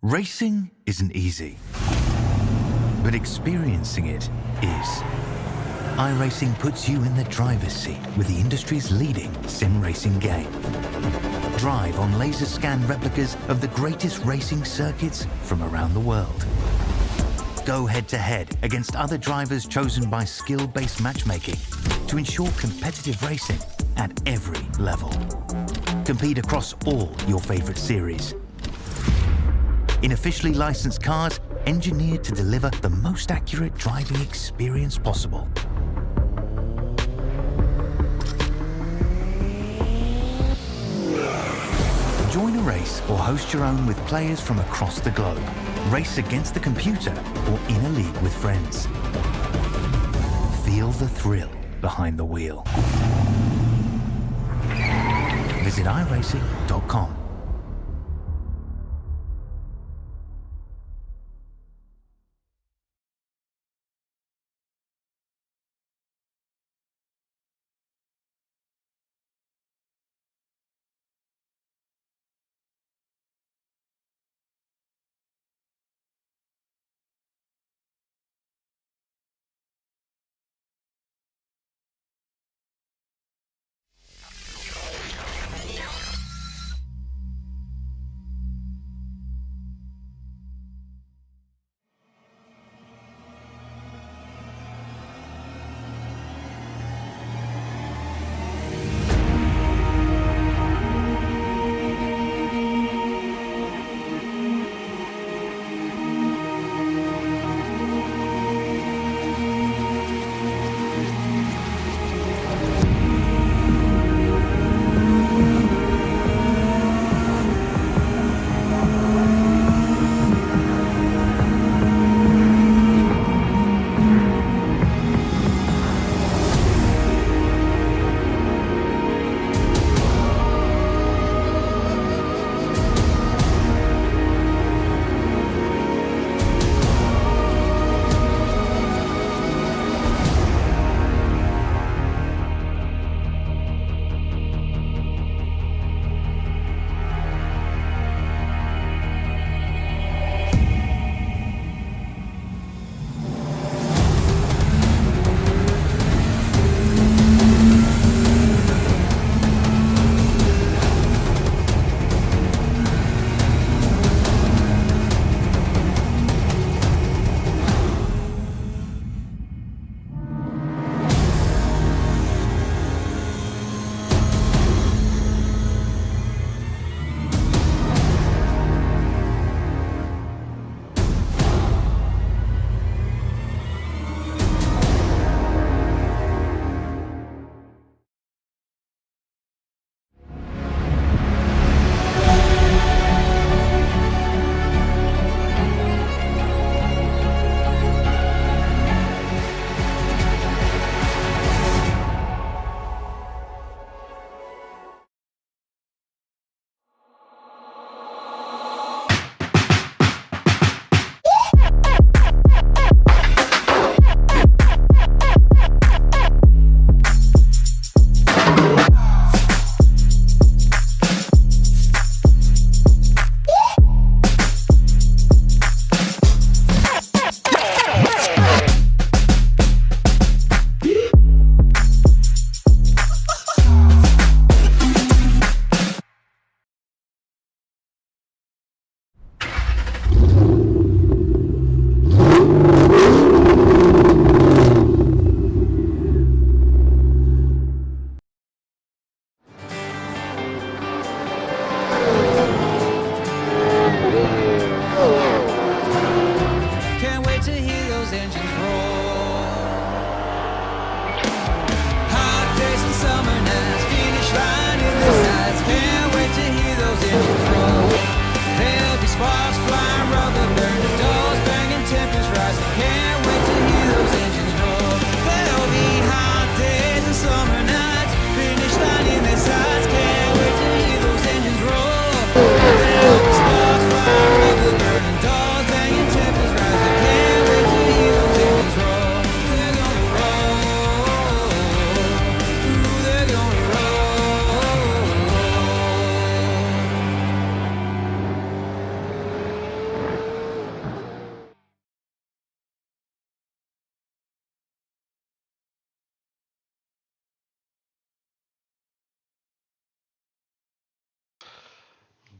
Racing isn't easy, but experiencing it is. iRacing puts you in the driver's seat with the industry's leading sim racing game. Drive on laser scan replicas of the greatest racing circuits from around the world. Go head-to-head against other drivers chosen by skill-based matchmaking to ensure competitive racing at every level. Compete across all your favorite series in officially licensed cars engineered to deliver the most accurate driving experience possible. Join a race or host your own with players from across the globe. Race against the computer or in a league with friends. Feel the thrill behind the wheel. Visit iRacing.com.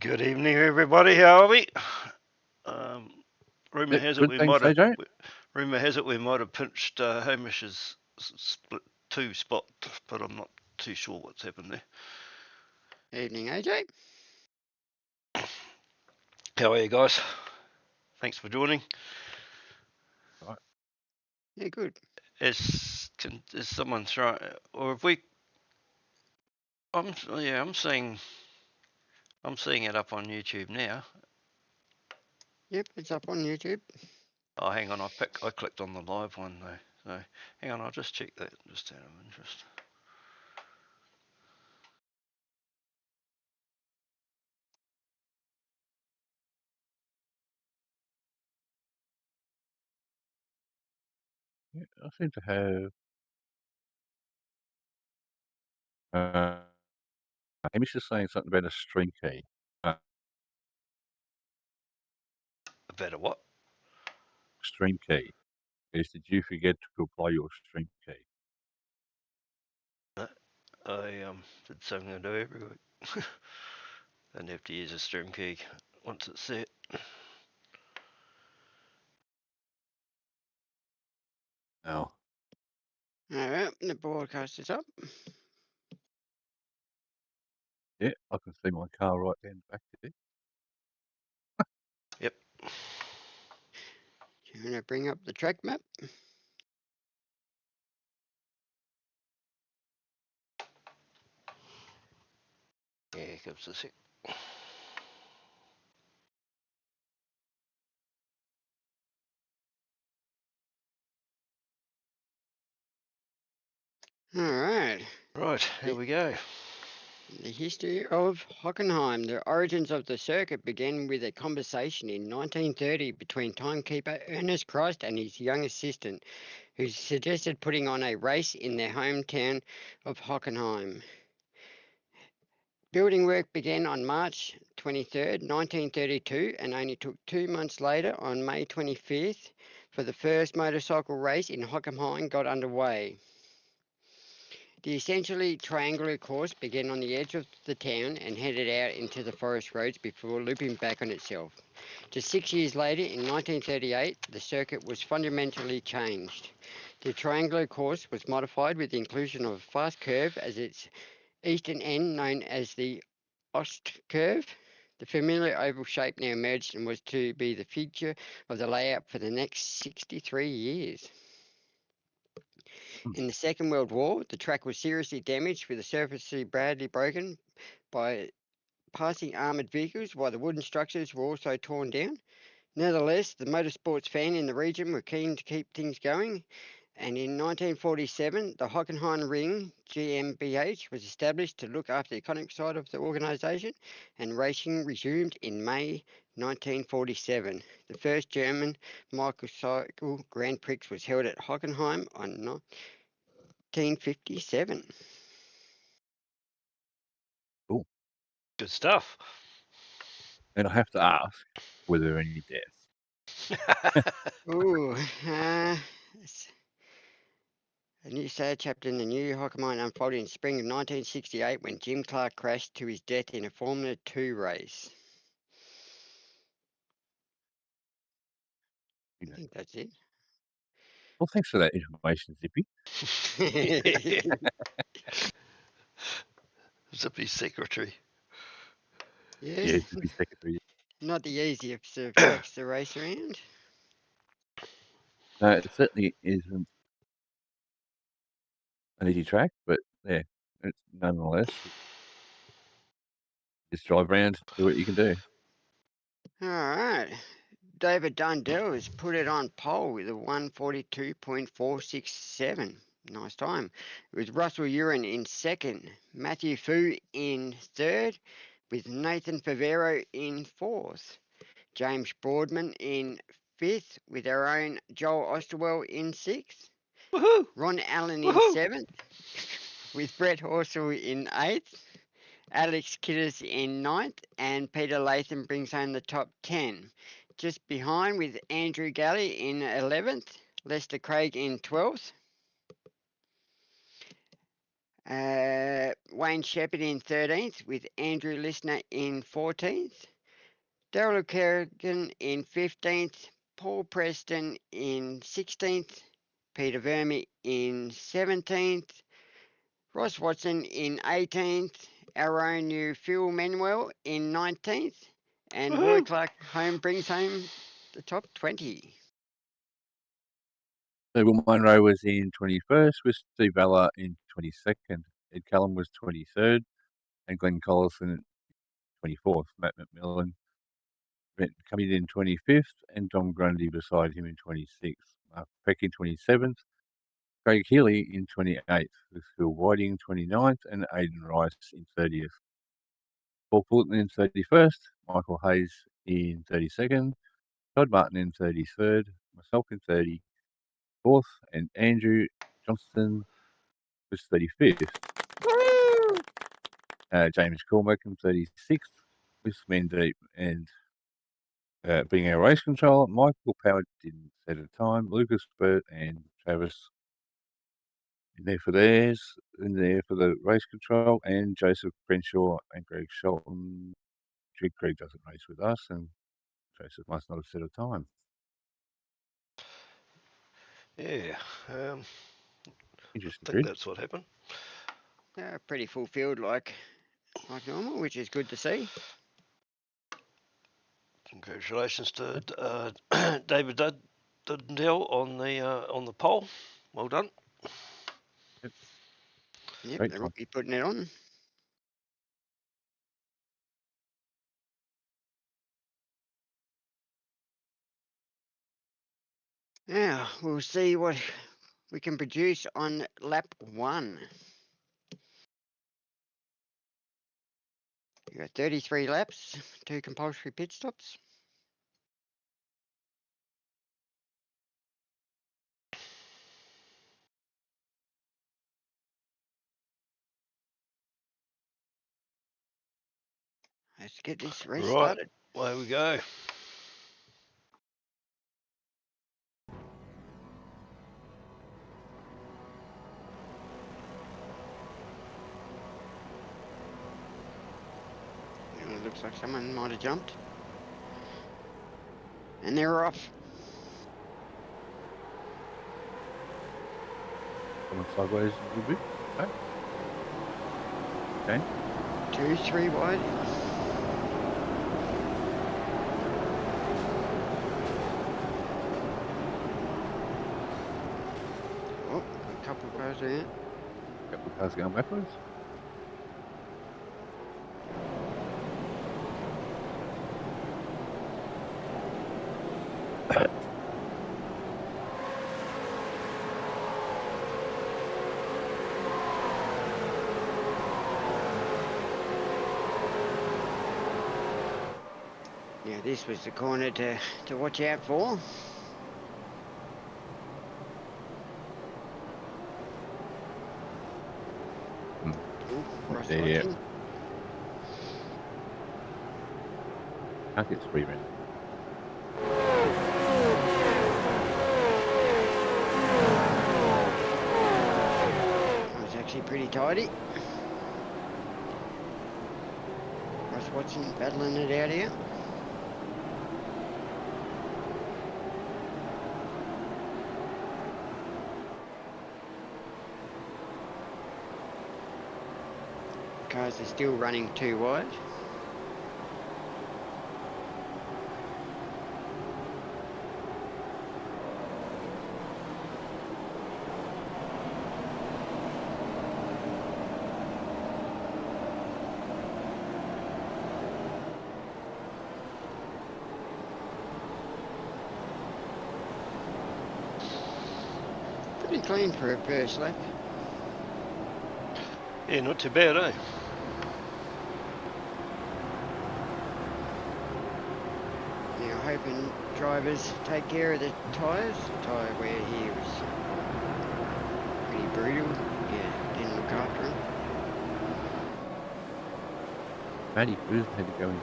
Good evening, everybody. How are we? Um, rumor has it Good, we thanks, might have. AJ. Rumor has it we might have pinched Hamish's split two spot, but I'm not too sure what's happened there. Evening, AJ. How are you guys? Thanks for joining. Right. Yeah, good. Is someone trying, or if we? I'm seeing it up on YouTube now. Yep, it's up on YouTube. Oh, hang on, I clicked on the live one though. So hang on, I'll just check that just out of interest. Yeah, I seem to have. Hamish is saying something about a stream key. About a what? Stream key. Did you forget to apply your stream key? I did something I do every week. Don't have to use a stream key once it's set. No. All right, the broadcast is up. Yeah, I can see my car right down the back there. Yep. You want to bring up the track map? Yeah, gives a sec. All right. Right, here we go. The history of Hockenheim. The origins of the circuit began with a conversation in 1930 between timekeeper Ernest Christ and his young assistant, who suggested putting on a race in their hometown of Hockenheim. Building work began on March 23rd, 1932, and only took 2 months later, on May 25th, for the first motorcycle race in Hockenheim got underway. The essentially triangular course began on the edge of the town and headed out into the forest roads before looping back on itself. Just 6 years later, in 1938, the circuit was fundamentally changed. The triangular course was modified with the inclusion of a fast curve as its eastern end, known as the Ost curve. The familiar oval shape now emerged and was to be the feature of the layout for the next 63 years. In the Second World War, the track was seriously damaged, with the surface badly broken by passing armoured vehicles, while the wooden structures were also torn down. Nevertheless, the motorsports fan in the region were keen to keep things going, and in 1947, the Hockenheimring GmbH was established to look after the economic side of the organisation, and racing resumed in May 1947. The first German motorcycle Grand Prix was held at Hockenheim on 1957. Cool. Good stuff. And I have to ask, were there any deaths? Ooh, a new sad chapter in the new Hockenheim unfolded in spring of 1968 when Jim Clark crashed to his death in a Formula 2 race. I think that's it. Well, thanks for that information, Zippy. Zippy's secretary. Yeah, Yeah, Zippy secretary. not the easiest of tracks to race around. No, it certainly isn't an easy track, but yeah, it's nonetheless, just drive around, do what you can do. All right. David Dundell has put it on pole with a 142.467. Nice time. With Russell Urine in second, Matthew Fu in third, with Nathan Favero in fourth, James Broadman in fifth, with our own Joel Osterwell in sixth, Woohoo! Ron Allen in Woohoo! seventh, with Brett Horsell in eighth, Alex Kiddis in ninth, and Peter Latham brings home the top 10. Just behind, with Andrew Galley in 11th, Lester Craig in 12th, Wayne Shepherd in 13th with Andrew Listener in 14th. Daryl Kerrigan in 15th. Paul Preston in 16th. Peter Verme in 17th. Ross Watson in 18th. Our own new Phil Manuel in 19th. And Roy Woohoo! Clark brings home the top 20. So Will Munro was in 21st, with Steve Valla in 22nd. Ed Callum was 23rd, and Glenn Collison 24th. Matt McMillan coming in 25th, and Dom Grundy beside him in 26th. Mark Peck in 27th. Craig Healy in 28th, with Phil Whiting in 29th, and Aidan Rice in 30th. Paul Fulton in 31st, Michael Hayes in 32nd, Todd Martin in 33rd, myself in 34th, and Andrew Johnston was 35th. James Cormack in 36th, with Mandeep and being our race controller. Michael Power didn't set a time. Lucas Burt and Travis in there for theirs, in there for the race control, and Joseph Crenshaw and Greg Shelton. Greg doesn't race with us, and Joseph must not have set a time. Yeah, I Interesting, think Grid. that's what happened. Pretty full field like normal, which is good to see. Congratulations to David Dundell on the pole. Well done. Yep, Great the time. rookie putting it on. Now, we'll see what we can produce on lap 1. You got 33 laps, 2 compulsory pit stops. Let's get this race started. Away we go. It looks like someone might have jumped. And they're off. Coming sideways a little bit. Okay. 2, 3 wide. Oh, a couple of cars there. Couple of cars going backwards. Yeah, this was the corner to watch out for. Ross Yeah. Watson. Can't get speed around. That was actually pretty tidy. Ross Watson battling it out here. Cars are still running 2 wide. Pretty clean for a first lap. Yeah, not too bad, eh? Now hoping drivers take care of the tyres. The tyre wear here was pretty brutal. Yeah, didn't look after him. Matty Booth had to go in.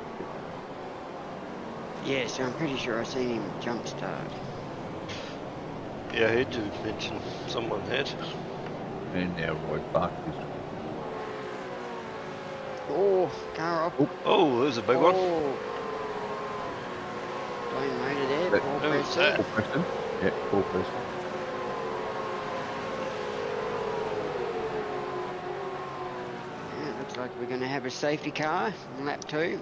Yeah, so I'm pretty sure I seen him jump start. Yeah, I had to mention someone had. And now Roy Clark is Oh, car off. Oh, there's a big one. Oh. Blind motor there, That- Paul Who was Preston. that? Paul Preston. Yeah, Paul Preston. Yeah, looks like we're going to have a safety car in lap 2.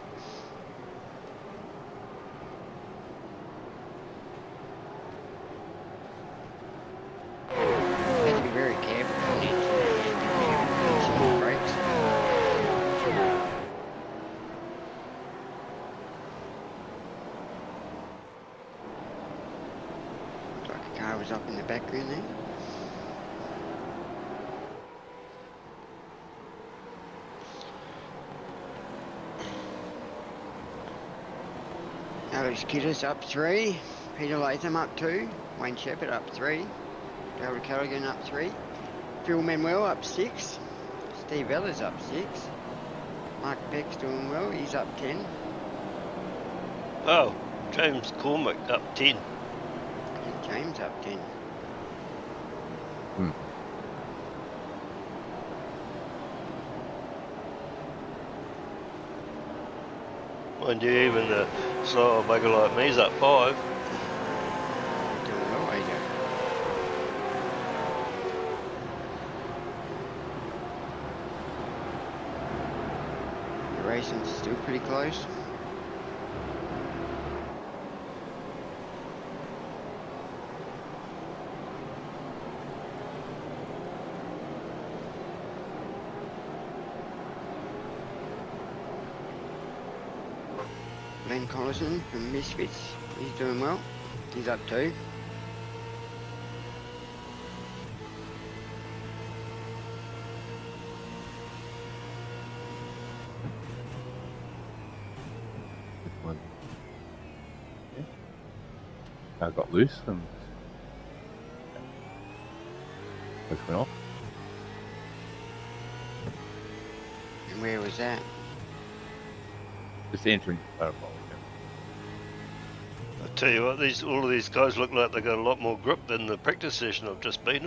Have to be very careful coming into the pinching the brakes. Looks like a car was up in the background there. Alex Kiddis up 3, Peter Latham up 2, Wayne Shepherd up 3, Daryl Callaghan up 3, Phil Manuel up 6, Steve Ellis up 6, Mark Peck's doing well, he's up 10, Oh, James Cormack up 10. and James up 10. Mind you, even the slower bugger like me's up 5. Doing well, AJ. The racing's still pretty close. Glenn Collison from Misfits, he's doing well. He's up 2. This one. Yeah. I got loose and just went off. And where was that? Just entering the parabolic. I tell you what, all of these guys look like they got a lot more grip than the practice session I've just been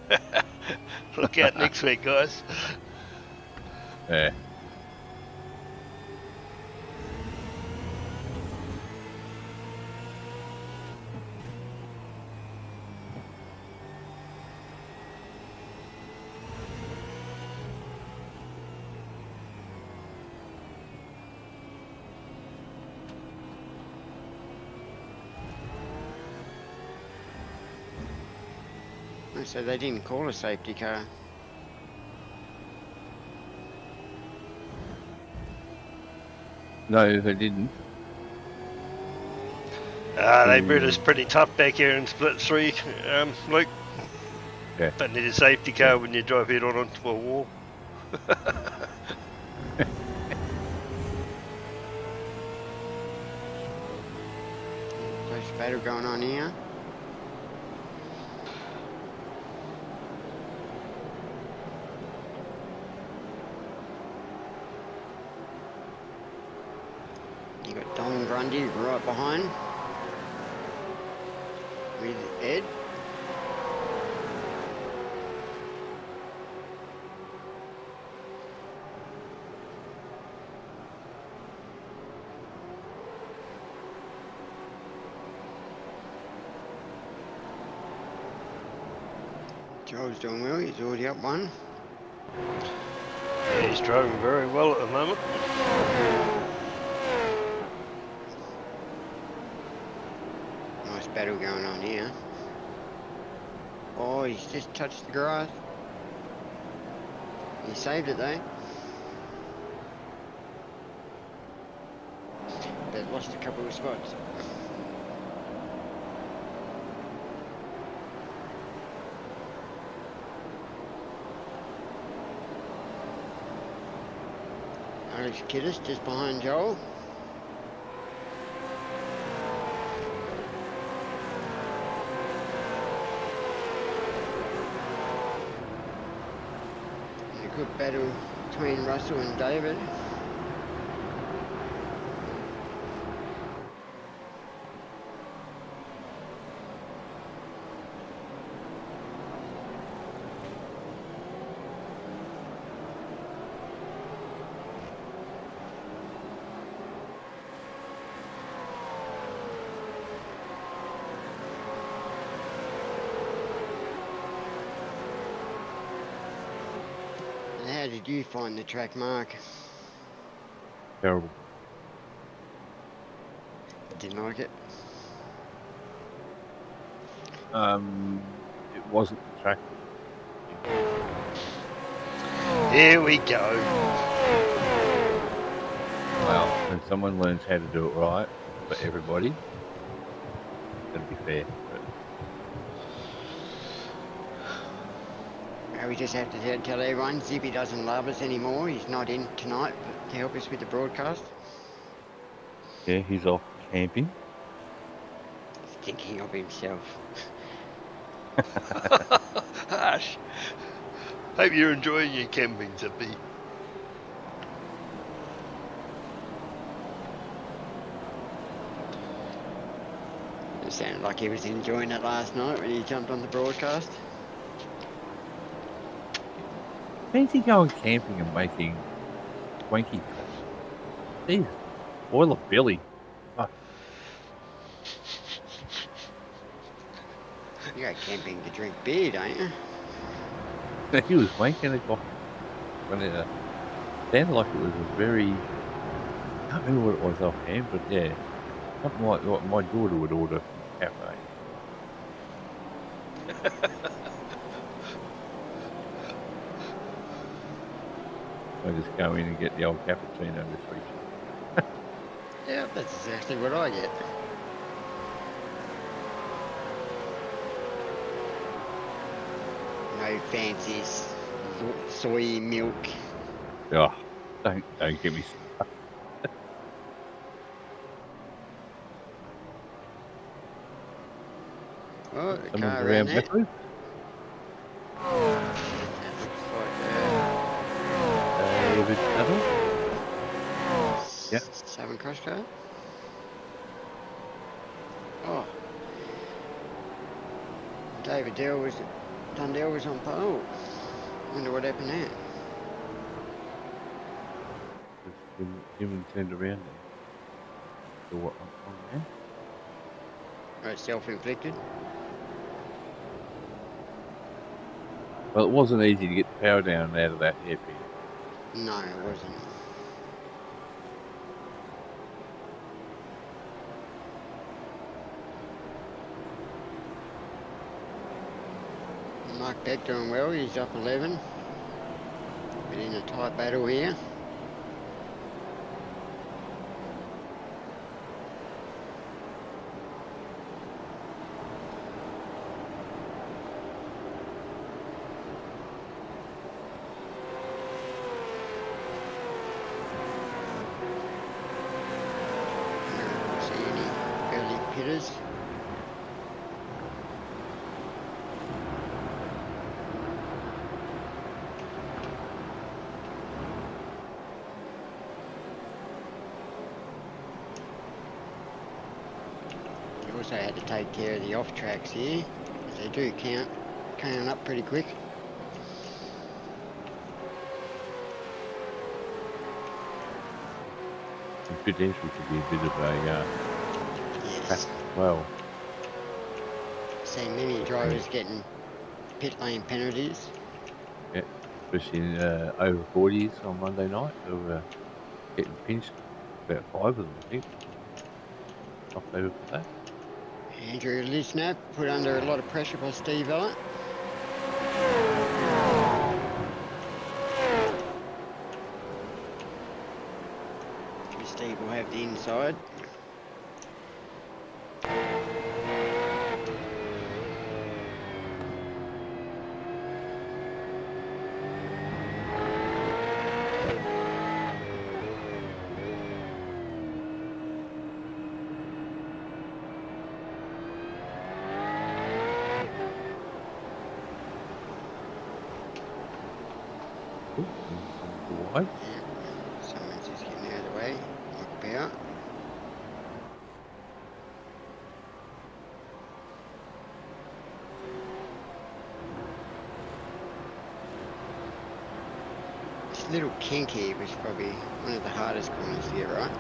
in. Look out next week, guys. Yeah. So they didn't call a safety car. No, they didn't. They bred us pretty tough back here in split 3, Luke. Yeah. Don't need a safety car when you drive head on onto a wall. Close battle going on here. You got Don Grundy right behind with Ed. Joel's doing well, he's already up 1. Yeah, he's driving very well at the moment. Nice battle going on here. Oh, he's just touched the grass. He saved it though. But lost a couple of spots. Alex Kiddis just behind Joel. A good battle between Russell and David. How did you find the track, Mark? Terrible. Didn't like it? It wasn't the track. Here we go. Well, when someone learns how to do it right for everybody, it'll be fair. We just have to tell everyone Zippy doesn't love us anymore. He's not in tonight to help us with the broadcast. Yeah, he's off camping. He's thinking of himself. Harsh. Hope you're enjoying your camping, Zippy. It sounded like he was enjoying it last night when he jumped on the broadcast. Fancy going camping and making swanky tops. Jesus, boiler Billy. Fuck. You go camping to drink beer, don't you? He was wanking it off. When it sounded like it was a very, I can't remember what it was offhand, but yeah, something like what my daughter would order from a cafe. I just go in and get the old cappuccino this week. Yeah, that's exactly what I get. No fancy soy milk. Oh, don't get me started. Oh, the Someone's car around there. backwards. That looks like David Tuttle. Yep. Southern Cross car. Oh. David Dundell was on pole. Wonder what happened there. Jim turned around there. So what on there? Right, self-inflicted. Well, it wasn't easy to get the power down out of that hairpin. No, it wasn't. Mark Beck doing well, he's up 11. Been in a tight battle here. See any early pitters? You also had to take care of the off tracks here, because they do count up pretty quick. The potential could be a bit of a Yes. crash as well. Seen many drivers getting pit lane penalties. Yeah, especially in over 40s on Monday night. They were getting pinched. About 5 of them, I think. Knocked over for that. Andrew Lisner put under a lot of pressure by Steve Ellett. Steve will have the inside. Ooh, wide. Yeah. Someone's just getting out of the way. Look about. This little kink here was probably one of the hardest corners to get right.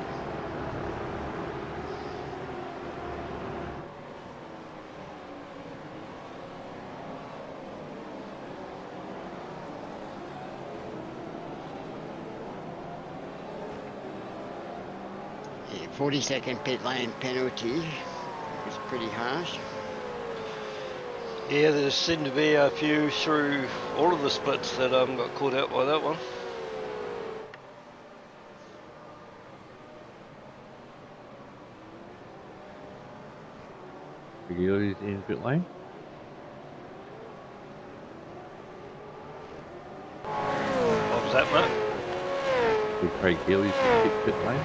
Yeah, 40-second pit lane penalty was pretty harsh. Yeah, there seemed to be a few through all of the splits that got caught out by that one. Healy's in pit lane. What was that, Mark? With Craig Healy's in pit lane.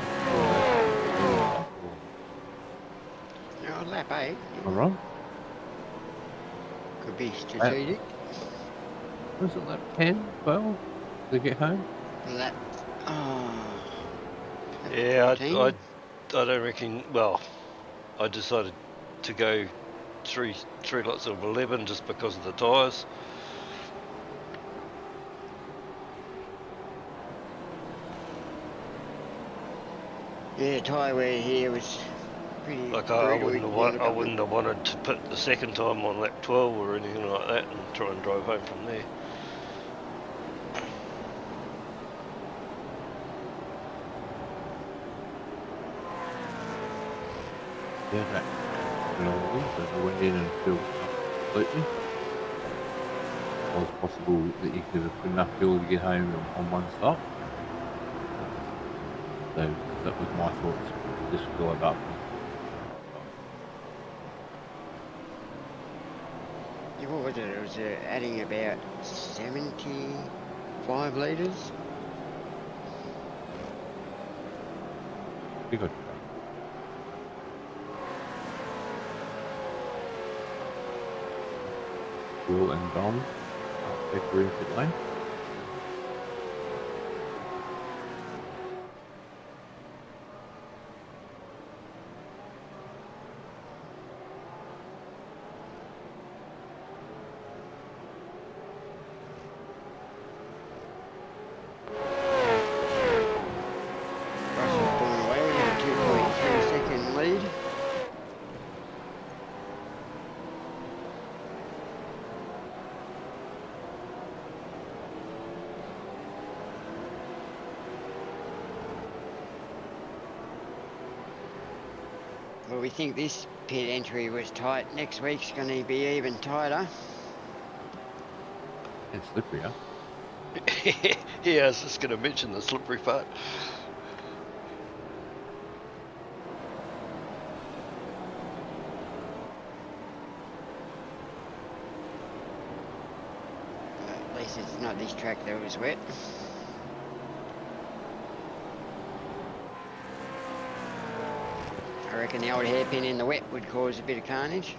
Oh, lap 8. Am I wrong? Could be strategic. Was it lap 10, 12 to get home? Lap. Oh. lap Yeah, 14. I don't reckon. Well, I decided to go three lots of 11 just because of the tyres. Yeah, tyre wear here was pretty Like brutal. I wouldn't have wanted to put the second time on lap 12 or anything like that and try and drive home from there. Yeah, that. So I went in and filled up completely. It was possible that you could have put enough fuel to get home on one stop. So that was my thoughts. Just fill it up. Yeah, what was it? It was adding about 75 litres. Be good. Fuel and Dom. Take room pit lane. Russell's pulling away with a 2.3 second lead. Well, we think this pit entry was tight. Next week's going to be even tighter. And slippery, huh? Yeah, I was just going to mention the slippery part. At least it's not this track that was wet. I reckon the old hairpin in the wet would cause a bit of carnage.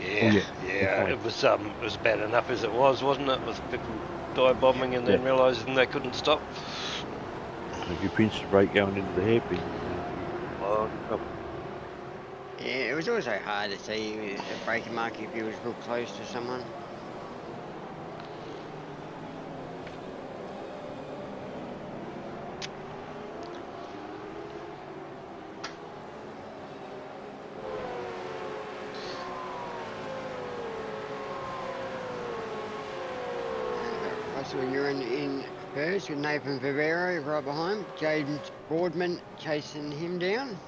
Yeah, yeah. it was bad enough as it was, wasn't it? With people dive bombing and then realising they couldn't stop. If you pinch the brake going into the hairpin, Yeah, it was also hard to see the braking mark if you was real close to someone. Russell Urine in first with Nathan Vivero right behind. James Boardman chasing him down.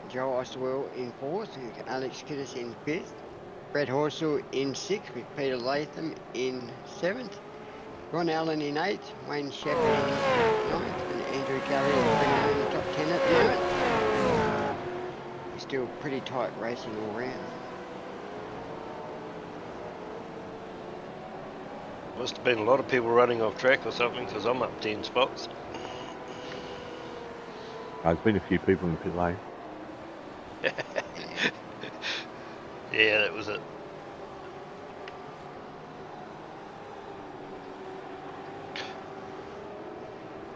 Joe Osterwell in fourth, and Alex Kiddis in fifth. Brett Horsell in sixth with Peter Latham in seventh. Ron Allen in eighth, Wayne Shepherd in ninth, and Andrew Kelly in the top 10 at the moment. It's still pretty tight racing all round. Must have been a lot of people running off track or something because I'm up 10 spots. there's been a few people in pit lane. Yeah, that was it.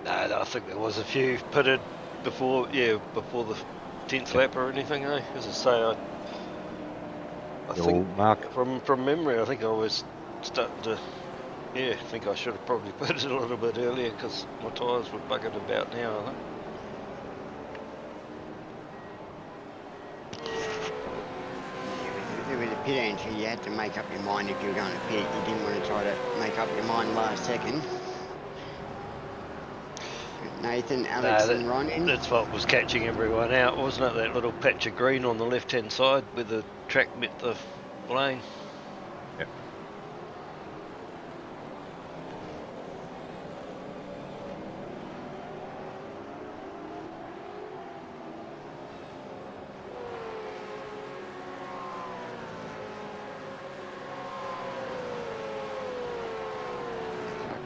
No, I think there was a few pitted before the 10th lap or anything, eh? As I say, I think Mark. from memory, I think I was starting to, I think I should have probably pitted a little bit earlier because my tyres were buggered about now, I think. With a pit entry, you had to make up your mind if you were going to pit. You didn't want to try to make up your mind last second. Nathan, Alex, and Ron in. That's what was catching everyone out, wasn't it? That little patch of green on the left-hand side where the track met the lane. Yep.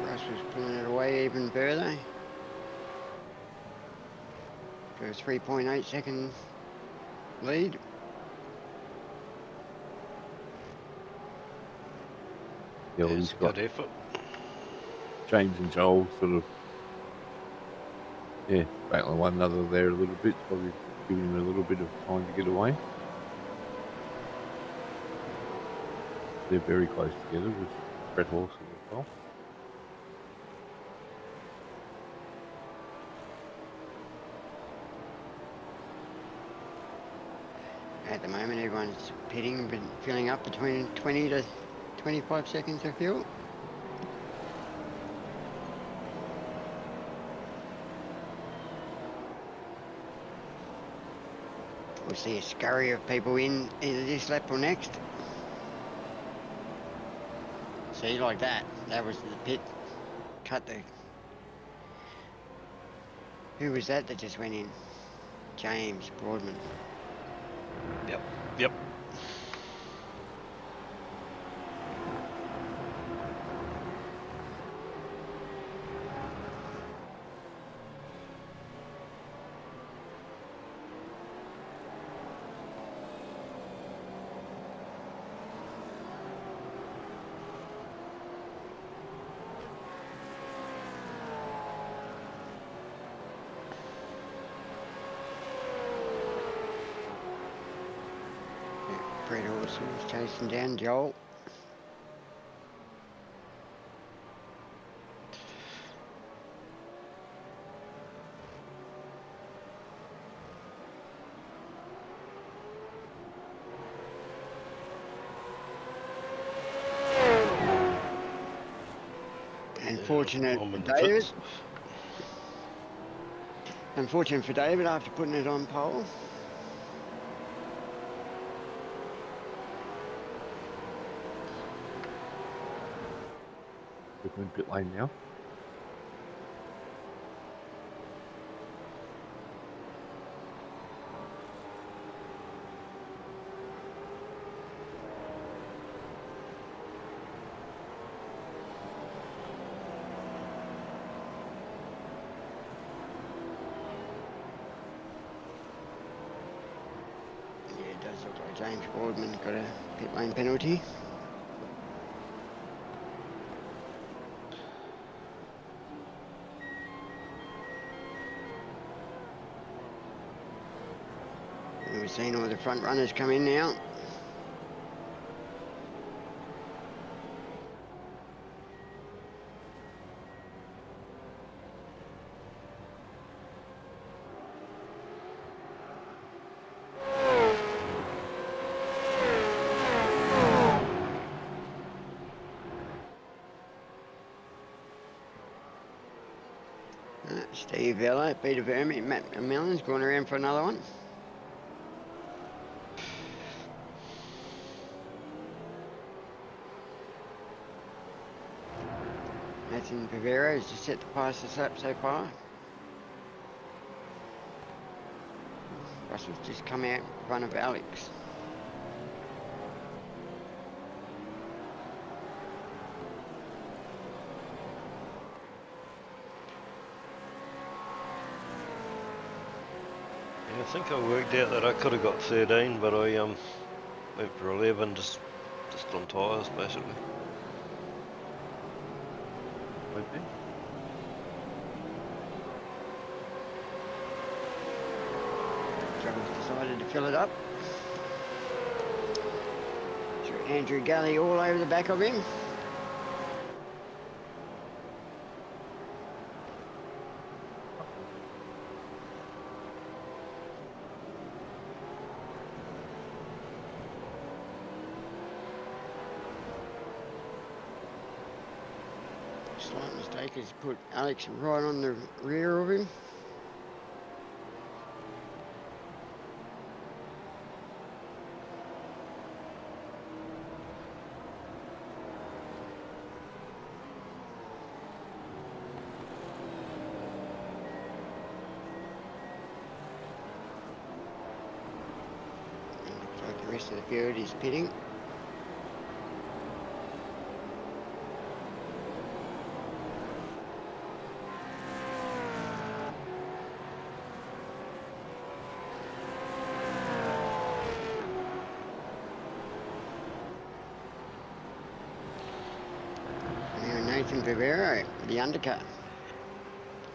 Russ was pulling it away even further. For a 3.8 second lead. Yeah, Yeah, he's it's a got good effort. James and Joel sort of, battling one another there a little bit, probably giving him a little bit of time to get away. They're very close together with Brett Horses as well. At the moment, everyone's pitting, but filling up between 20 to 25 seconds of fuel. We'll see a scurry of people in either this lap or next. See, like that. That was the pit. Cut the... Who was that just went in? James Broadman. Yep. Brett Horse was chasing down Joel. Unfortunate I'm for in the David. pits. Unfortunate for David after putting it on pole. We're in pit lane now. Yeah, it does look like James Boardman got a pit lane penalty. And we're seeing all the front runners come in now. Steve Vella, Peter Verme, Matt Mellon's going around for another one. Nathan Pavera has just set the fastest lap so far. Russell's just come out in front of Alex. Yeah, I think I worked out that I could have got 13, but I went for 11 just on tyres basically. Okay. Joel's decided to fill it up. So Andrew Galley all over the back of him. slight mistake has put Alex right on the rear of him. Looks like the rest of the field is pitting. Nathan Vivero, the undercut.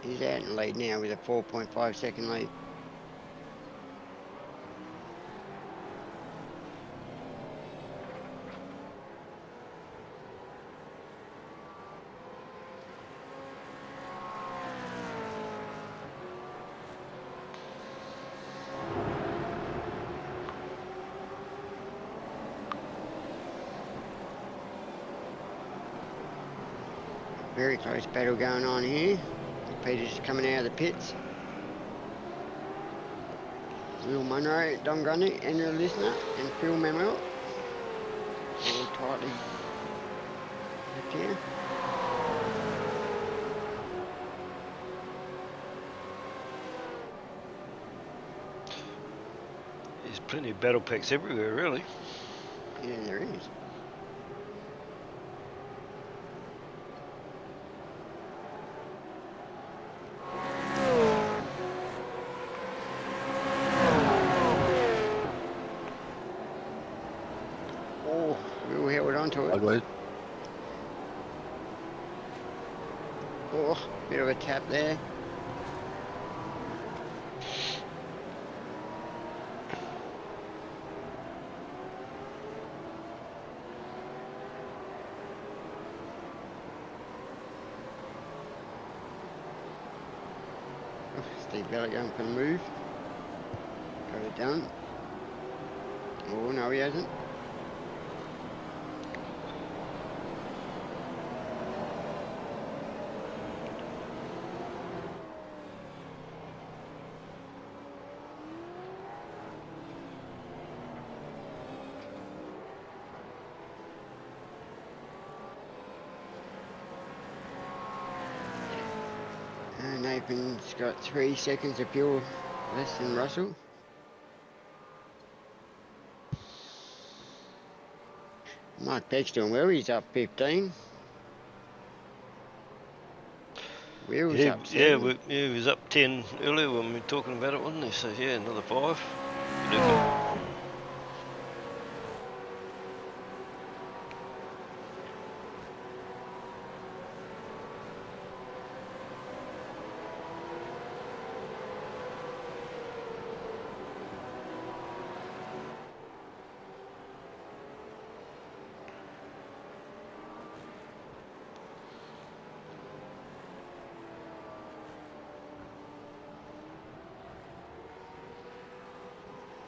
He's out in lead now with a 4.5 second lead. Very close battle going on here. Peter's coming out of the pits. Will Munro, Dom Grundy, Andrew Listener, and Phil Manuel. All tightly left here. There's plenty of battle packs everywhere, really. Yeah, there is. Oh, Will held onto it. Sideways. Oh, bit of a tap there. Steve Bella going for the move. Got it done. Oh, no, he hasn't. Nathan's got 3 seconds of fuel less than Russell. Mike Peck's doing well, he's up 15. Will's up 7. Yeah, he was up 10 earlier when we were talking about it, wasn't he? So yeah, another 5. Good effort.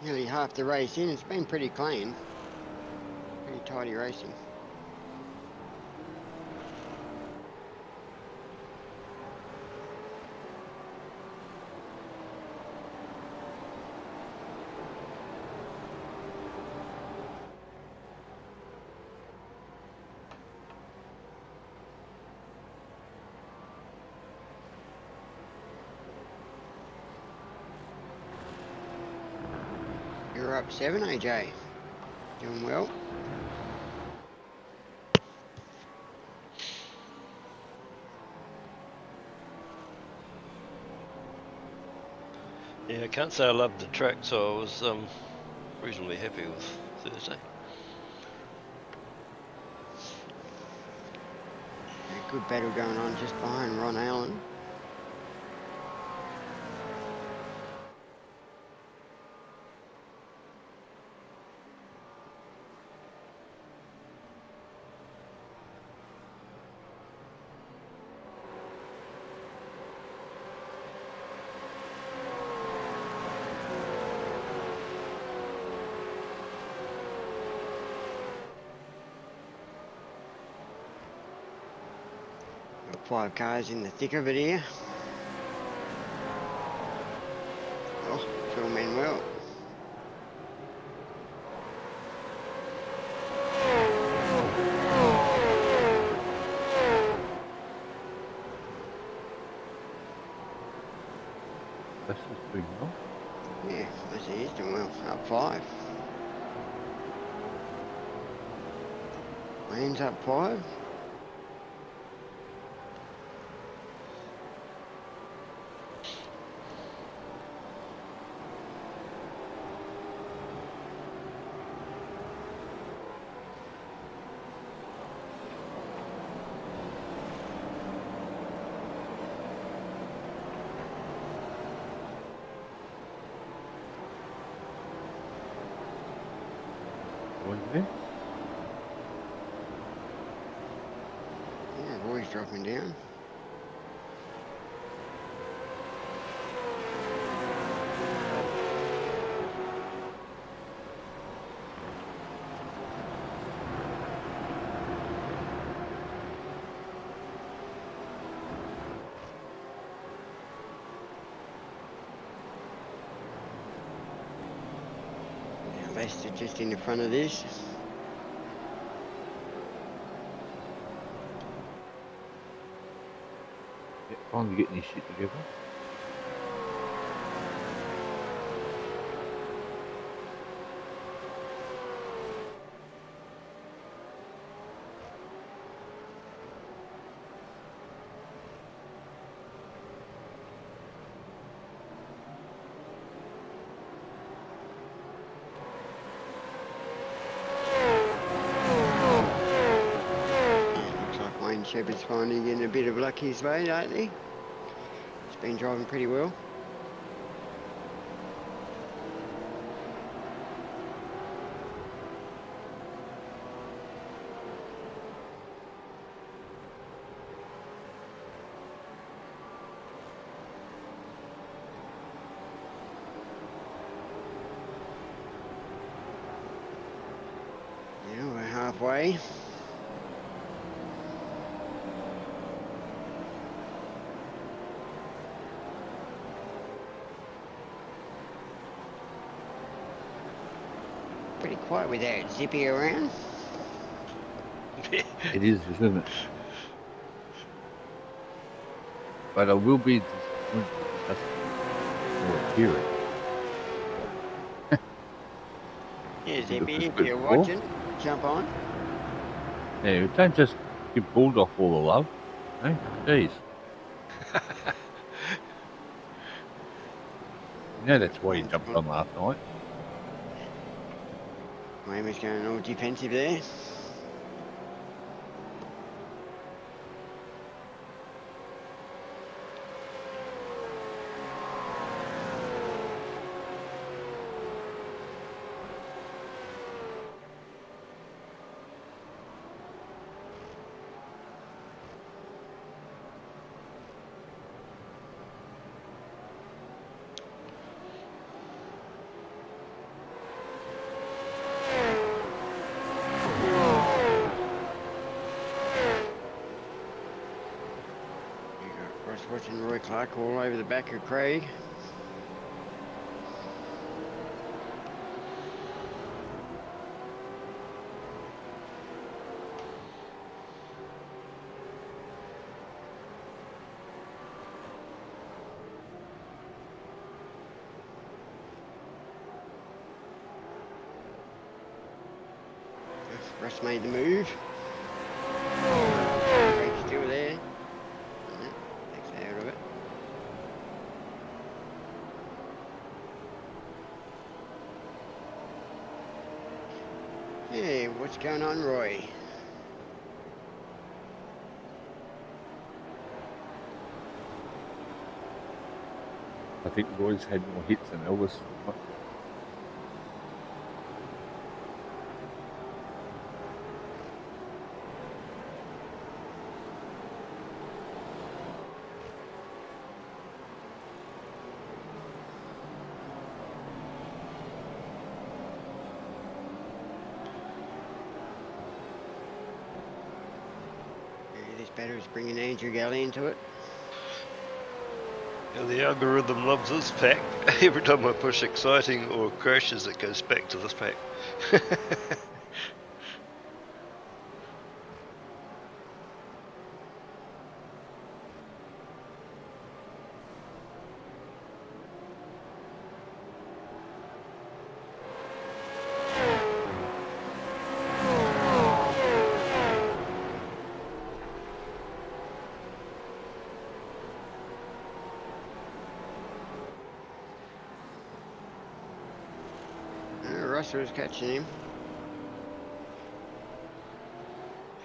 Nearly half the race in, it's been pretty clean. Pretty tidy racing. You're up 7, AJ. Doing well. Yeah, I can't say I loved the track, so I was reasonably happy with Thursday. A good battle going on just behind Ron Allen. Top 5 cars in the thick of it here. Oh, Phil Manuel. That's just doing well. Yeah, I see he's doing well. Up 5. Wayne's up 5. One there. Yeah, Roy's dropping down. Now Leicester just in the front of this. Yeah, finally getting his shit together. Looks like Wayne Shepherd's finally getting a bit of luck his way lately. He's been driving pretty well. Now we're halfway. Pretty quiet without Zippy around. It is, isn't it? But I will be disappointed if it doesn't more hear it. Yeah, It Zippy, was if good you're before. watching, jump on. Yeah, don't just give Bulldog all the love. Eh? Jeez. You know that's why you jumped on last night. Wayne was going all defensive there. You got Ross watching Roy Clark all over the back of Craig. Russ made the move. Craig's still there. Takes out of it. Hey, what's going on, Roy? I think Roy's had more hits than Elvis. better is bringing Andrew Galley into it. Yeah, the algorithm loves this pack. Every time I push exciting or crashes, it goes back to this pack. Russell is catching him.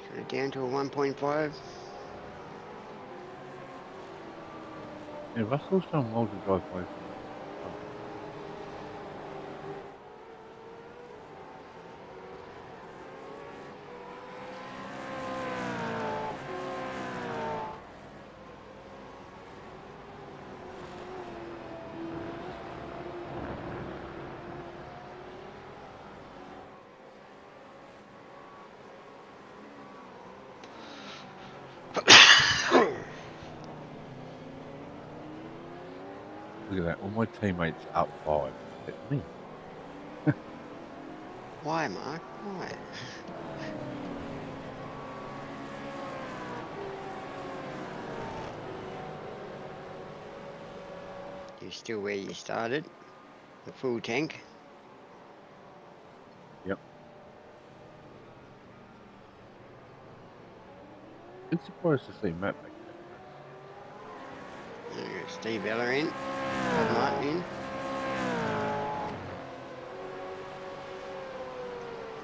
Got it down to a 1.5. Yeah, Russell's done well to drive away from that. Look at that. All my teammates up 5. Except me. Why, Mark? Why? You're still where you started. The full tank. Yep. Been surprised to see Matt back there. There goes Steve Ella in. Todd Martin in.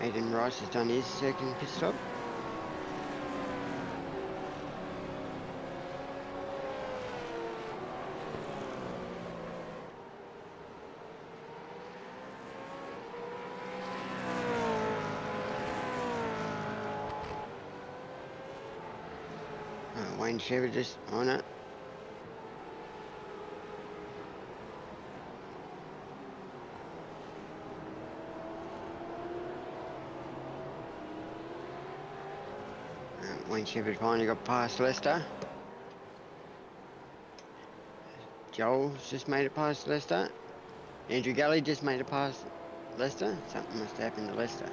Aidan Rice has done his second pit stop. Wayne Shepherd just on it. Wayne Shepherd finally got past Leicester. Joel's just made it past Leicester. Andrew Galley just made it past Leicester. Something must have happened to Leicester.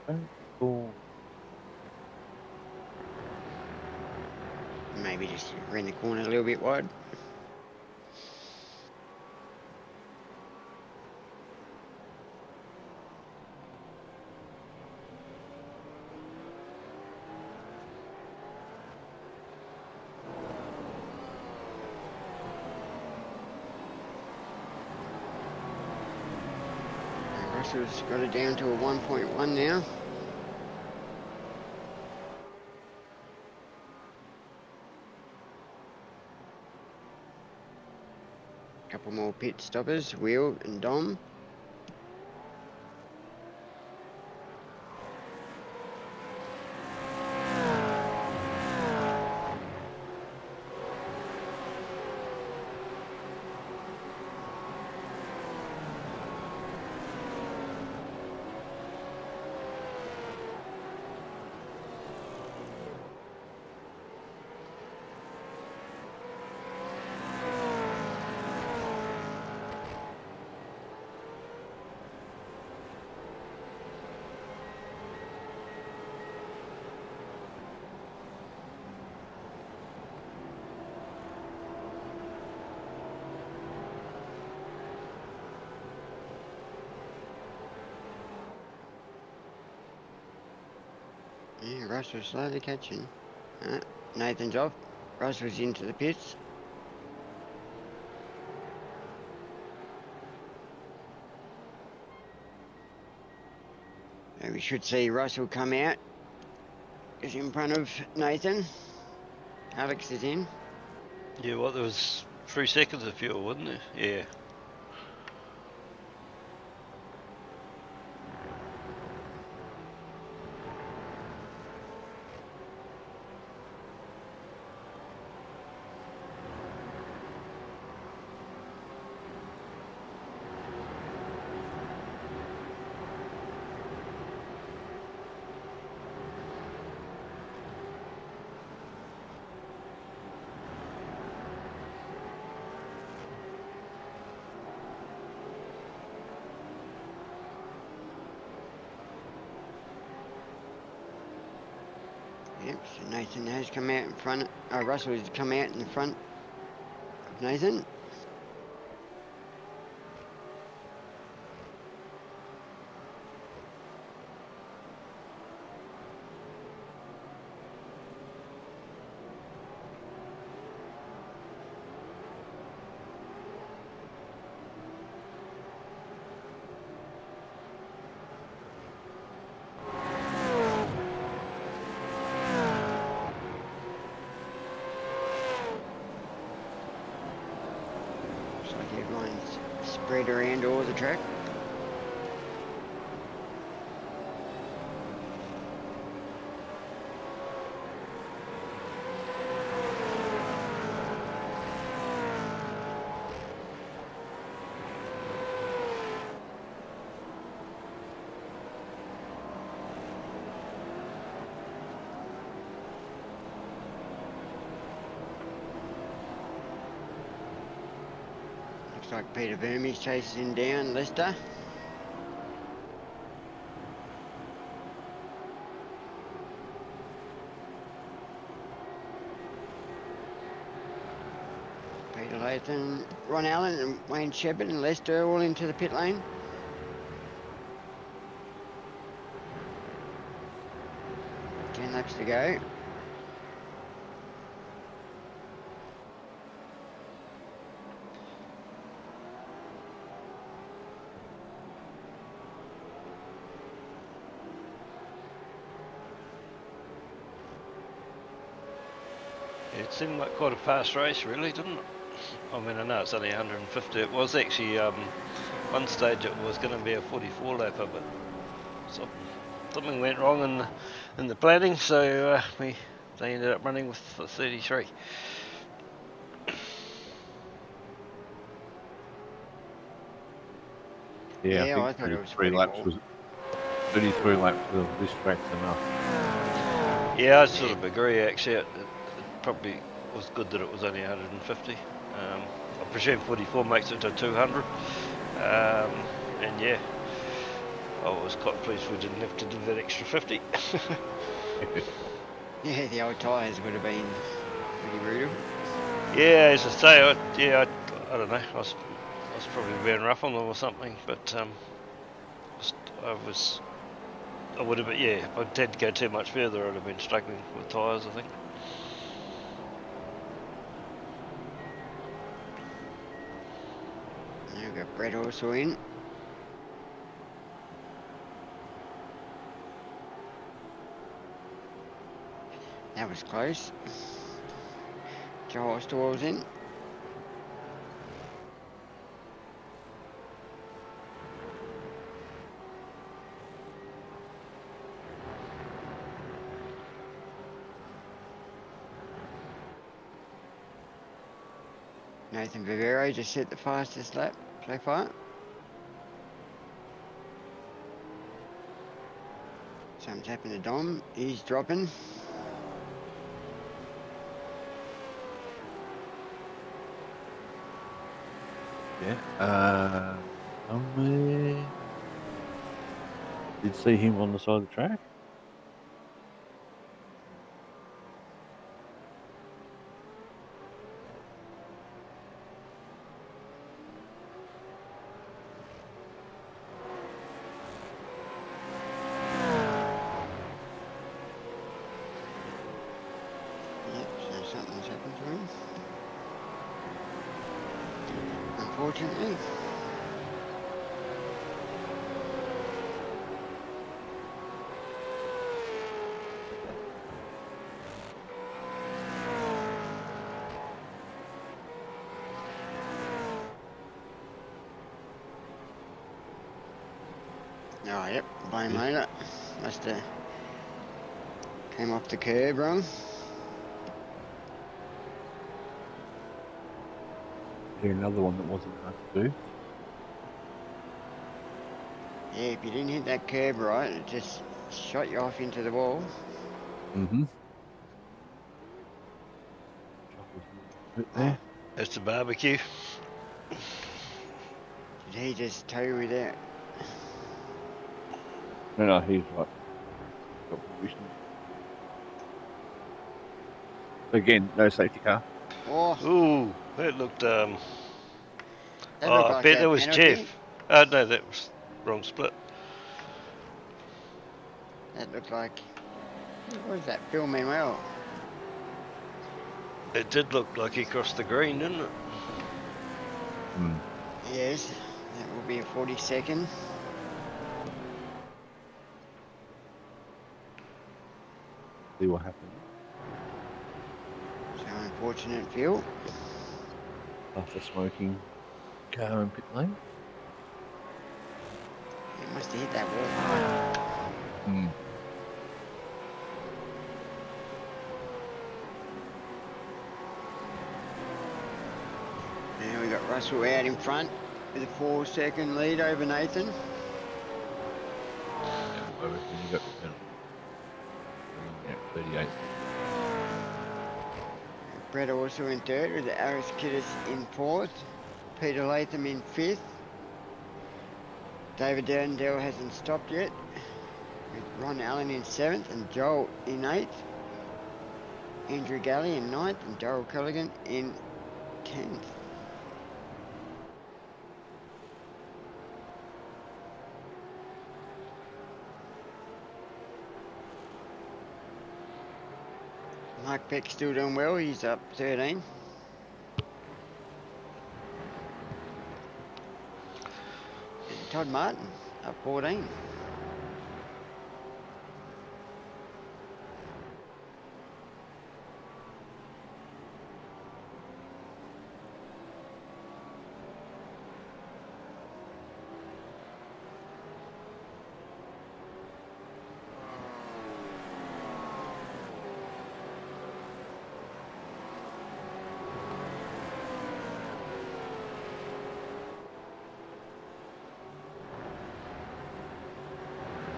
Don't recall. Maybe just ran the corner a little bit wide. Russell's got it down to a 1.1 now. Couple more pit stoppers, Will and Dom. Yeah, Russell's slowly catching. Nathan's off. Russell's into the pits. And we should see Russell come out. Is in front of Nathan. Alex is in. Yeah, what, there was 3 seconds of fuel, wasn't there? Yeah. Yep, so Nathan has come out in front. Russell has come out in the front of Nathan. Looks like everyone's spread around all the track. Looks like Peter Vermes chases him down, Lester. Peter Latham, Ron Allen and Wayne Shepard and Lester all into the pit lane. Ten laps to go. It seemed like quite a fast race, really, didn't it? I mean, I know it's only 150. It was actually one stage it was going to be a 44 lapper, but something went wrong in the planning, so they ended up running with the 33. Yeah, I I thought think it was 33 laps 44. was 33 laps of this track's enough. Yeah, I sort of agree. Actually, it probably was good that it was only 150. I presume 44 makes it to 200. And yeah, I was quite pleased we didn't have to do that extra 50. Yeah, the old tyres would have been pretty brutal. Yeah, as I say, I don't know. I was probably being rough on them or something, but I would have been, yeah. If I'd had to go too much further, I'd have been struggling with tyres, I think. Now we've got Brett also in. That was close. Joe Osterwald's in. Nathan Vivero just set the fastest lap so far. Something's happened to Dom. He's dropping. Yeah. Somewhere. Did see him on the side of the track. Yep, so something's happened to him. Unfortunately. Oh, yep, blame later. Must have came off the curb wrong. Yeah, another one that wasn't hard to do. Yeah, if you didn't hit that curb right, it just shot you off into the wall. Mm-hmm. Bit there. It's a barbecue. Did he just tow without? No, he's like got permission. Again, no safety car. Oh, Ooh, that looked. that Oh, looked I like bet a that was penalty. Jeff. No, that was wrong split. That looked like. What was that? Bill Manuel. It did look like he crossed the green, didn't it? Hmm. Yes, that will be a 42nd. See what happens. So unfortunate, Phil. After smoking car in pit lane. He must have hit that wall hard. Hmm. Now we got Russell out in front with a 4-second lead over Nathan. Yeah, I reckon you got the penalty. Yeah, 38. Brett also in third with Aris Kittis in fourth. Peter Latham in fifth. David Derndale hasn't stopped yet, with Ron Allen in seventh and Joel in eighth. Andrew Galley in ninth and Darrell Culligan in 10th. Mark Peck still doing well, he's up 13. And Todd Martin up 14.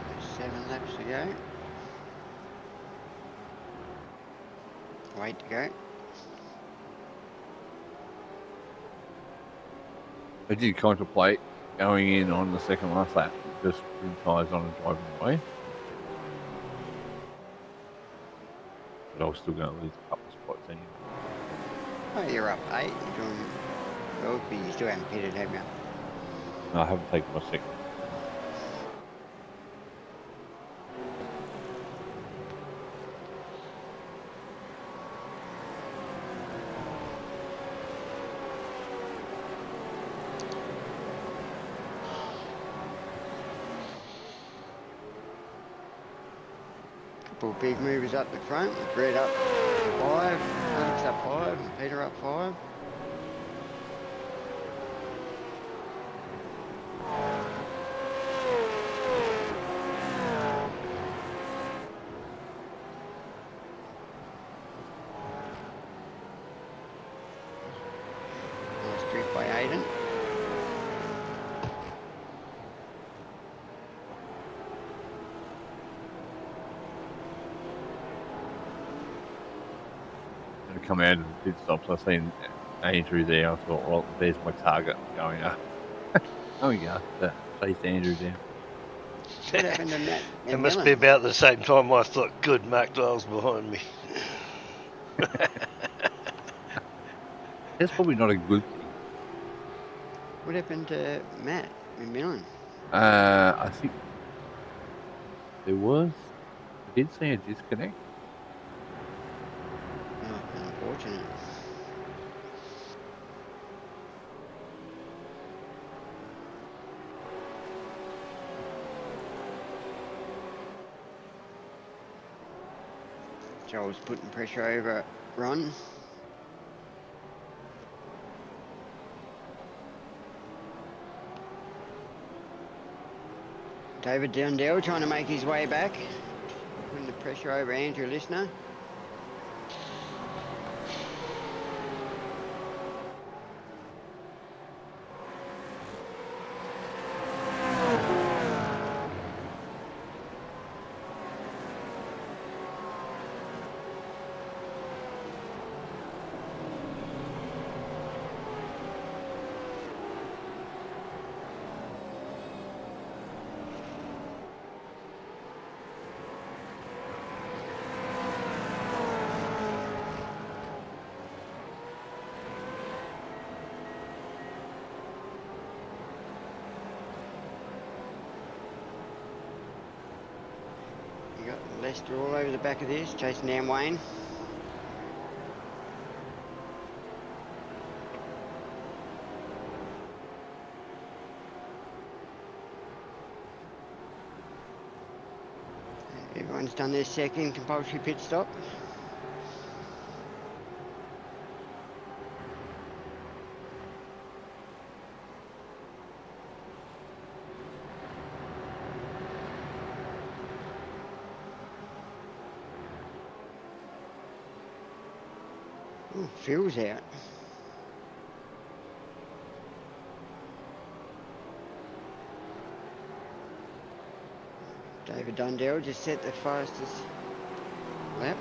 There's 7 laps to go. 8 to go. I did contemplate going in on the second last lap, just putting tyres on and driving away. But I was still going to lose a couple of spots anyway. Oh, you're up 8. You're doing well, but you still haven't pitted, have you? No, I haven't taken my second. Couple of big movers up the front. Brett up 5, Alex up 5, and Peter up 5. Nice drift by Aiden. Going to come out of the pit stops. I seen Andrew there. I thought, well, there's my target going up. Going after chase Andrew down. What happened to Matt? It must be about the same time I thought, good, Mark Doyle's behind me. That's probably not a good thing. What happened to Matt McMillan? I think there was. I did see a disconnect. Oh, unfortunate. Joel's putting pressure over Ron. David Dundell trying to make his way back. Putting the pressure over Andrew Listener. Got Lester all over the back of this, chasing down Wayne. Everyone's done their second compulsory pit stop. Ooh, Phil's out. David Dundell just set the fastest lap.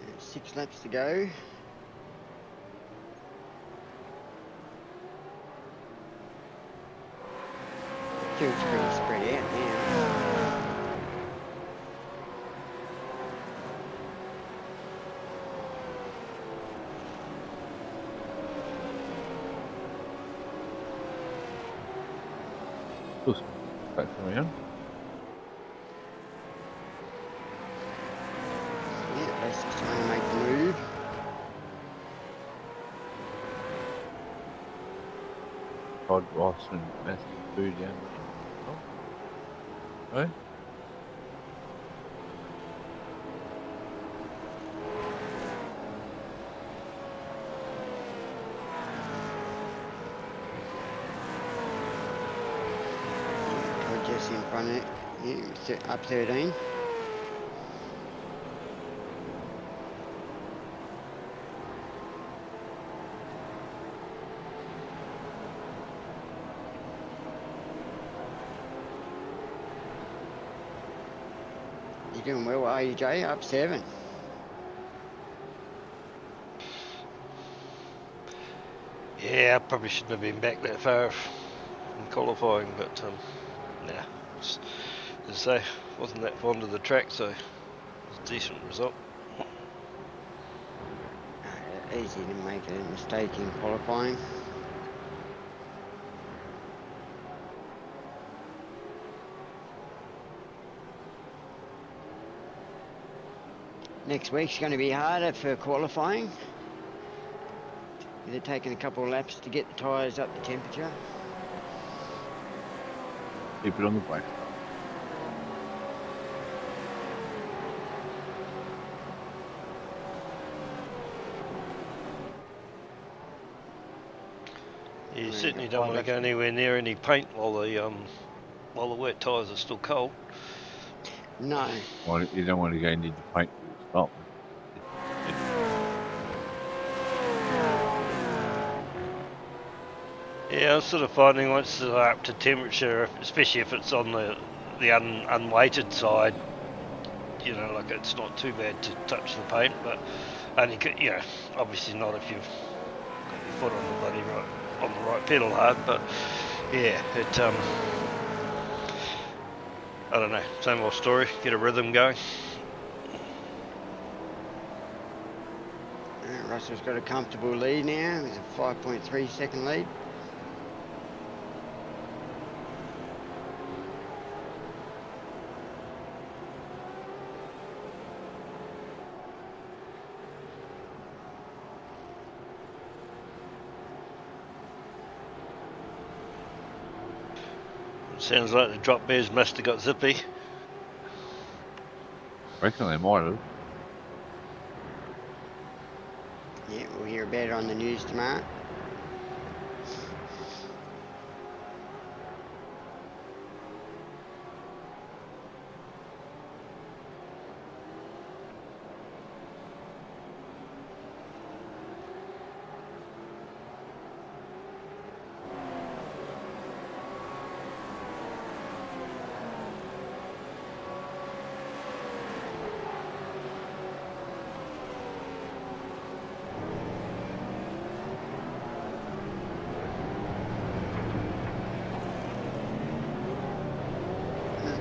There's 6 laps to go. Feels pretty spread out now. Just back around. Yeah, let's just try and make the move. Todd Ross and Matthew Boo down. Oh. Right? Todd just in front of it. Yeah, up 13. You're doing well, are you, Jay? Up 7. Yeah, I probably shouldn't have been back that far in qualifying, but nah, just, as I say, wasn't that fond of the track, so it was a decent result. Easy to make a mistake in qualifying. Next week's going to be harder for qualifying. They're taking a couple of laps to get the tyres up to temperature. Keep it on the black. You certainly don't want to go anywhere near any paint while the wet tyres are still cold. No. Well, you don't want to go near the paint full stop. Yeah, I was sort of finding once they're up to temperature, especially if it's on the unweighted side, you know, like it's not too bad to touch the paint, but only, you know, obviously not if you've got your foot on the bloody right pedal hard. But yeah, it I don't know, same old story. Get a rhythm going. Russell's got a comfortable lead now. He's a 5.3 second lead. Sounds like the drop bears must have got zippy. I reckon they might have. Yeah, we'll hear about it on the news tomorrow.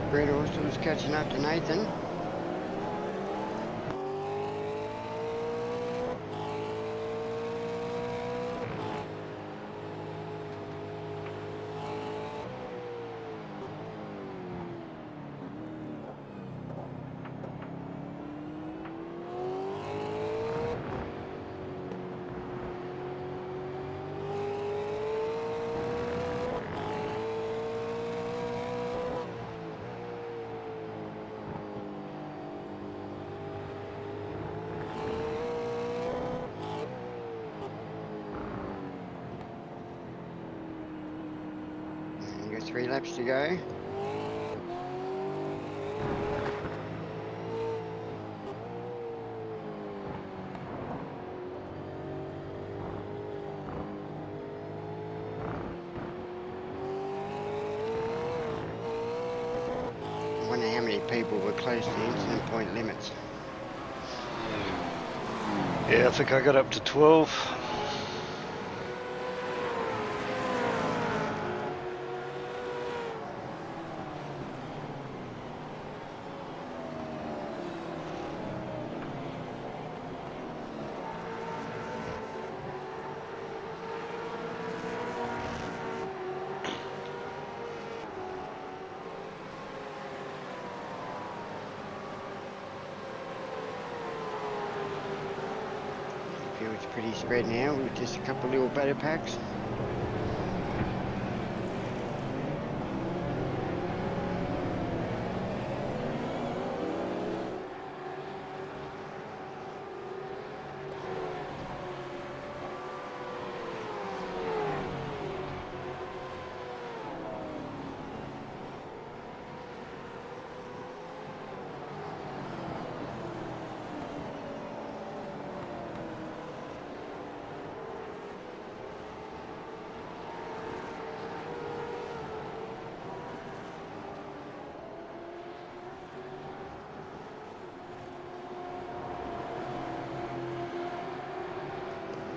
Brett Austin's catching up to Nathan. 3 laps to go. I wonder how many people were close to incident point limits. Yeah, I think I got up to 12. The field's pretty spread now with just a couple of little batter packs.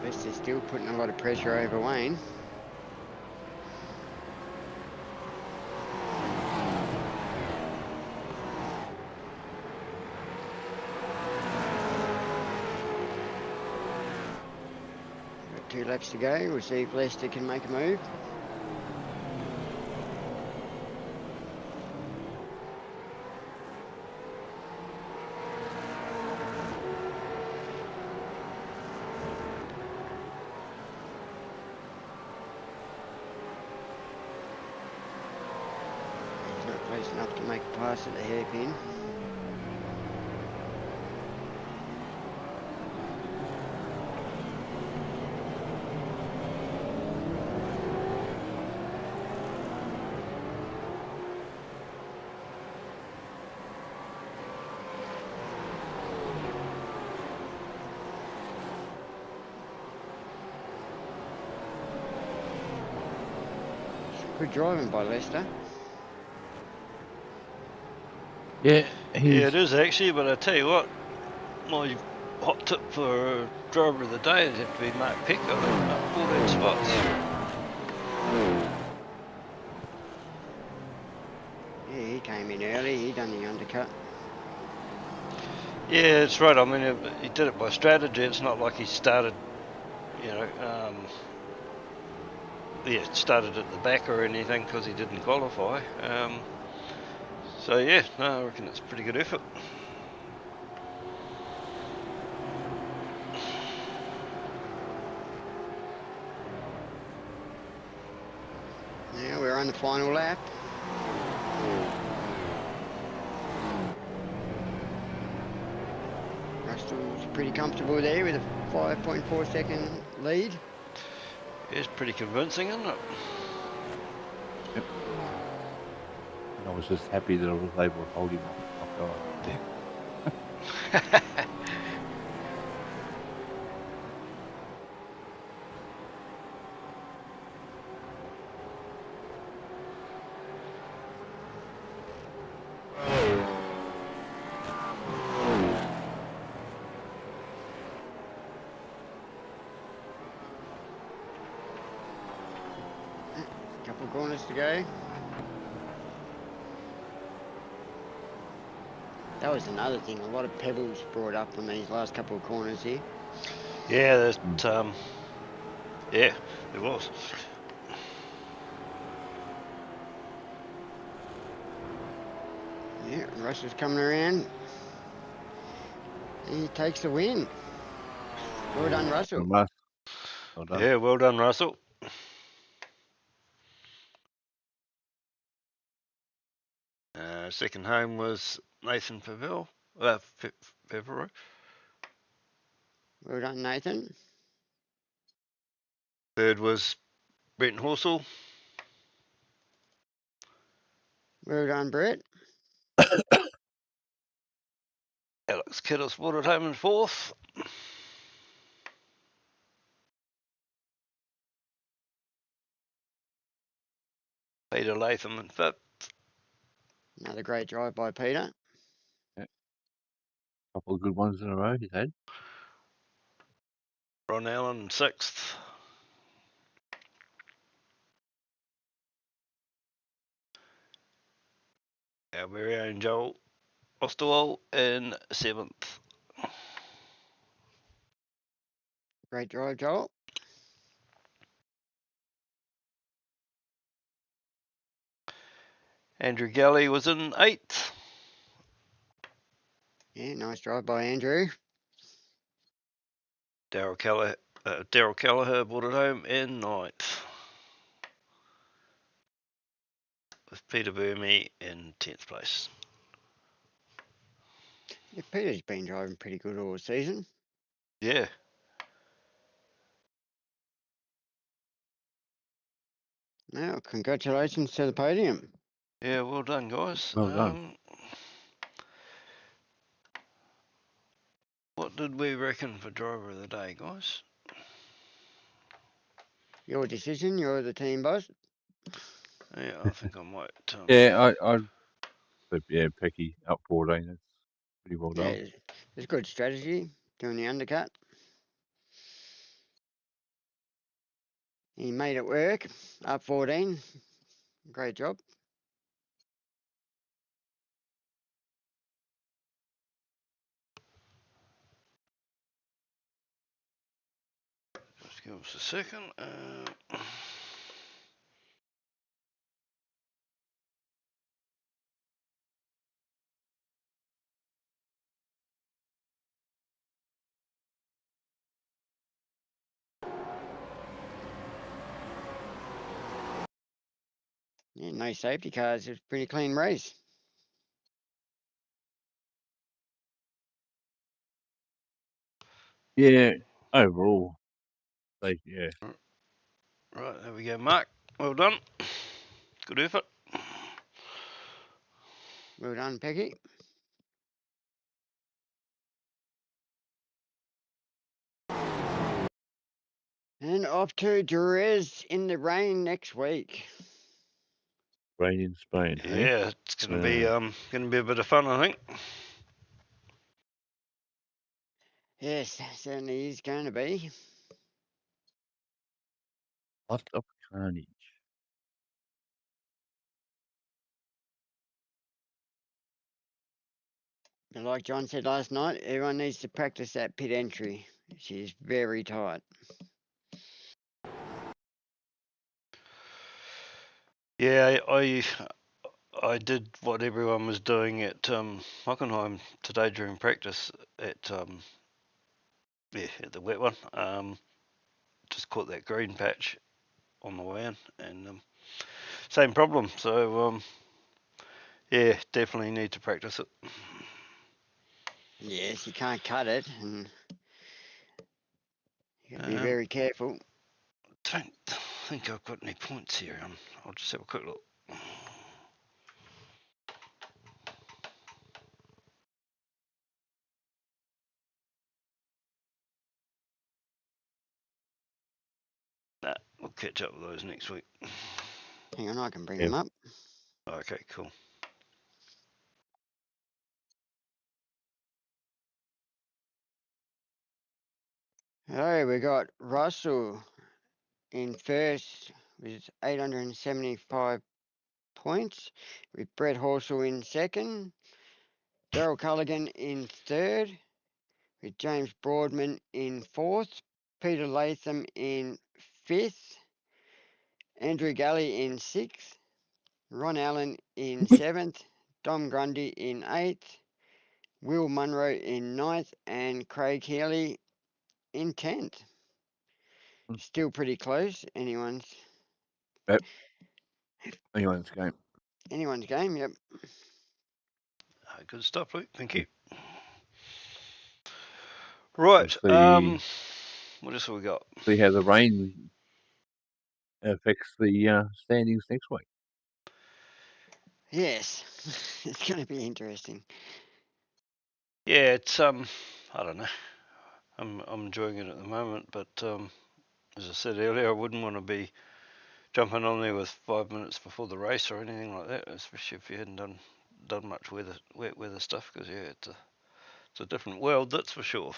West is still putting a lot of pressure over Wayne. Got 2 laps to go. We'll see if Leicester can make a move. He's not close enough to make a pass at the hairpin. Good driving by Leicester. Yeah, Yeah, it is actually, but I tell you what, my hot tip for driver of the day would have to be Mark Peck. I think up 14 spots. Yeah, he came in early. He done the undercut. Yeah, that's right. I mean, he did it by strategy. It's not like he started, you know, started at the back or anything because he didn't qualify. So yeah, no, I reckon it's a pretty good effort. Now we're on the final lap. Russell's pretty comfortable there with a 5.4 second lead. It's pretty convincing, isn't it? and I was just happy that I was able to hold him off guard. Couple corners to go. That was another thing. A lot of pebbles brought up on these last couple of corners here. Yeah, there's, yeah, it was. Yeah, Russell's coming around. He takes the win. Well done, Russell. Well done. Yeah, well done, Russell. Second home was Nathan Favell. Favreau. Well done, Nathan. Third was Brenton Horsell. Well done, Brett. Alex Kiddle's brought it home in 4th. Peter Latham in 5th. Another great drive by Peter. Couple of good ones in a row he's had. Ron Allen 6th. Our very own Joel Osterwald in 7th. Great drive, Joel. Andrew Galley was in 8th. Yeah, nice drive by Andrew. Daryl Kelleher brought it home in 9th. With Peter Burmey in 10th place. Yeah, Peter's been driving pretty good all season. Yeah. Now, congratulations to the podium. Yeah, well done, guys. Well done. What did we reckon for driver of the day, guys? Your decision. You're the team boss. Yeah, I think I might. Yeah, yeah, Pecky up 14. That's pretty well Yeah, done. it's good strategy doing the undercut. He made it work. Up 14. Great job. Just give us a second. Yeah, no safety cars. It's a pretty clean race. Yeah, overall, yeah. Right, there we go, Mark. Well done. Good effort. Well done, Pecky. And off to Jerez in the rain next week. Rain in Spain, hey? Yeah, it's gonna be a bit of fun, I think. Yes, certainly is going to be. Lot of carnage. And like John said last night, everyone needs to practice that pit entry. She's very tight. Yeah, I did what everyone was doing at Hockenheim today during practice at at the wet one. Just caught that green patch on the way in, and same problem. So yeah, definitely need to practice it. Yes, you can't cut it, and you got to be very careful. Don't think I've got any points here. I'll just have a quick look. Nah, we'll catch up with those next week. Hang on, I can bring them up. Okay, cool. Oh, we got Russell in first with 875 points, with Brett Horsell in second, Daryl Culligan in third, with James Broadman in fourth, Peter Latham in fifth, Andrew Galley in sixth, Ron Allen in seventh, Dom Grundy in eighth, Will Munro in ninth, and Craig Healy in 10th. Still pretty close. Anyone's game. Anyone's game, yep. Good stuff, Luke. Thank you. Right. We'll what else have we got? see how the rain affects the standings next week. Yes, it's going to be interesting. Yeah, it's I don't know. I'm enjoying it at the moment, but as I said earlier, I wouldn't want to be jumping on there with 5 minutes before the race or anything like that, especially if you hadn't done much wet weather stuff. Because yeah, it's a different world, that's for sure.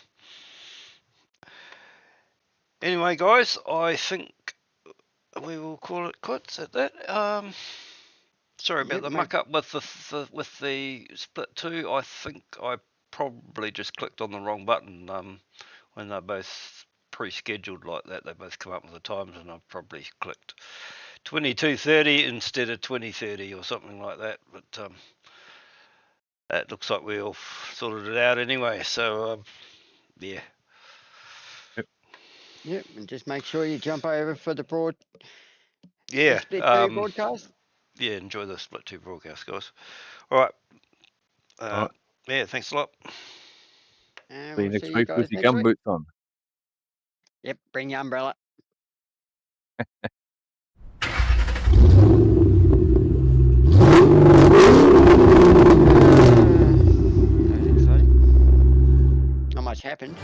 Anyway, guys, I think we will call it quits at that. Sorry about the muck up with the split 2. I think I probably just clicked on the wrong button when they're both pre-scheduled like that. They both come up with the times, and I've probably clicked 22:30 instead of 20:30 or something like that. But it looks like we all sorted it out anyway. So yeah. Yep, and just make sure you jump over for the Yeah. split 2 broadcast. Yeah, enjoy the split 2 broadcast, guys. All right. All right. Yeah, thanks a lot. And See you we'll next see you week guys with your next week. gumboots on. Yep, bring your umbrella. That was exciting. Not much happened.